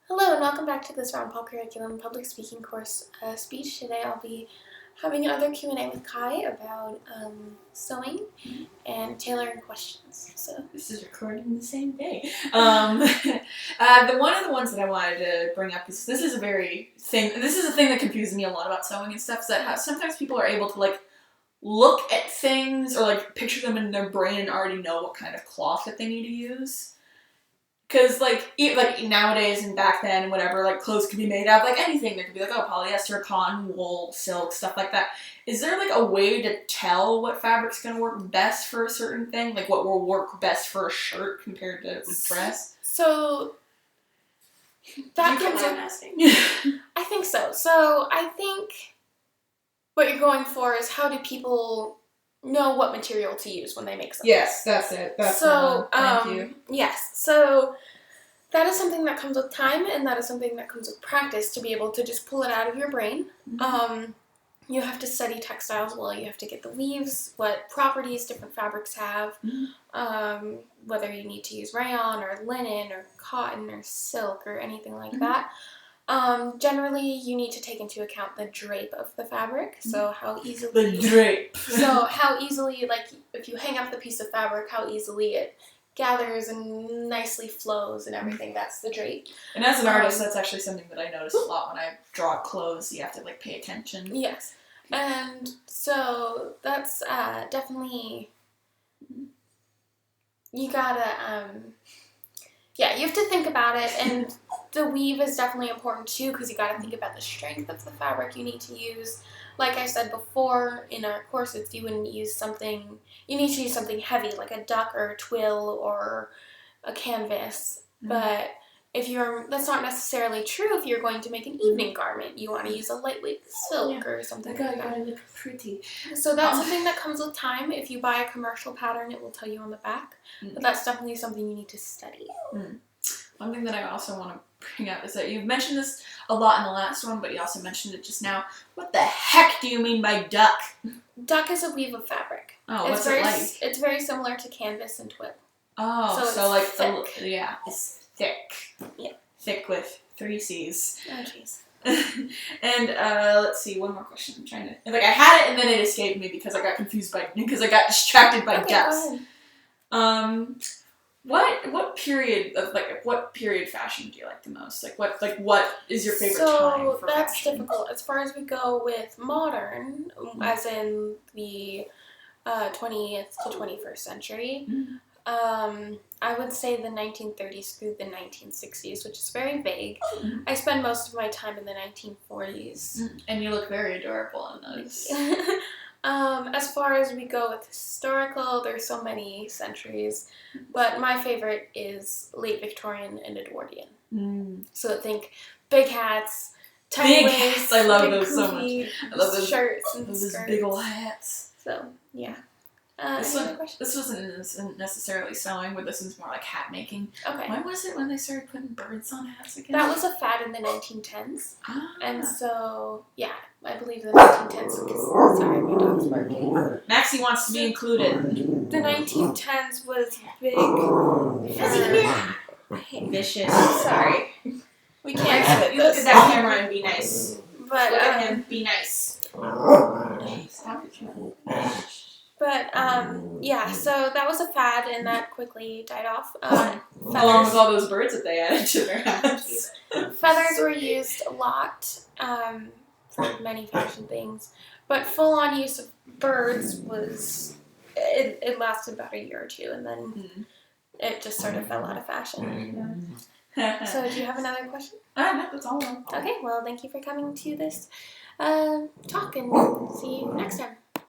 Hello and welcome back to this Round Paul Curriculum public speaking course speech. Today I'll be having another Q&A with Kai about sewing and tailoring questions. So this is recorded the same day. One of the ones that I wanted to bring up is this is a thing that confuses me a lot about sewing and stuff. Is that sometimes people are able to look at things or picture them in their brain and already know what kind of cloth that they need to use. Because, nowadays and back then and whatever, clothes could be made out of, anything. There could be, polyester, cotton, wool, silk, stuff like that. Is there, a way to tell what fabric's going to work best for a certain thing? What will work best for a shirt compared to a dress? So, that comes I'm asking. I think so. So, I think what you're going for is how do people know what material to use when they make something. Yes, that's it. Thank you. Yes, so that is something that comes with time, and that is something that comes with practice to be able to just pull it out of your brain. Mm-hmm. You have to study textiles well. You have to get the weaves, what properties different fabrics have, whether you need to use rayon or linen or cotton or silk or anything like that. Generally, you need to take into account the drape of the fabric, so how easily... The drape! So how easily, if you hang up the piece of fabric, how easily it gathers and nicely flows and everything, that's the drape. And as an artist, that's actually something that I notice a lot when I draw clothes. You have to, pay attention. Yes. And so that's definitely... You gotta, you have to think about it, and the weave is definitely important too, because you gotta think about the strength of the fabric you need to use. Like I said before, in our courses, you need to use something heavy, like a duck or a twill or a canvas. But that's not necessarily true if you're going to make an evening garment. You want to use a lightweight silk or something like that. Gotta look pretty. So that's something that comes with time. If you buy a commercial pattern, it will tell you on the back. But that's definitely something you need to study. One thing that I also want to bring up is that you've mentioned this a lot in the last one, but you also mentioned it just now. What the heck do you mean by duck? Duck is a weave of fabric. Oh, what's it like? It's very similar to canvas and twill. Oh, so it's thick. It's thick. Yeah. Thick with 3 C's. Oh, jeez. And let's see, one more question. I'm trying to... I had it and then it escaped me because I got I got distracted by ducks. Go ahead. What period fashion do you like the most? What is your favorite time for that's fashion? difficult. As far as we go with modern, as in the 20th to 21st century, I would say the 1930s through the 1960s, which is very vague. I spend most of my time in the 1940s. And you look very adorable in those. As far as we go with historical, there's so many centuries, but my favorite is late Victorian and Edwardian. So think big hats, tight waists, I love those so much. I love those shirts and those skirts. big old hats. So yeah. This wasn't necessarily sewing, but this is more like hat making. Okay. When was it when they started putting birds on hats again? That was a fad in the 1910s. Ah. And so, yeah, I believe the 1910s, because, sorry, my dog's barking. Maxie wants to be included. The 1910s was big. Vicious. Sorry. We can't do it. You look at that camera and be nice. But, look at him, be nice. Stop it. But, yeah, so that was a fad, and that quickly died off. Along with all those birds that they added to their hats. Feathers were used a lot for many fashion things, but full-on use of birds was, it lasted about a year or two, and then it just sort of fell out of fashion. So, do you have another question? No, that's all. Okay, well, thank you for coming to this talk, and see you next time.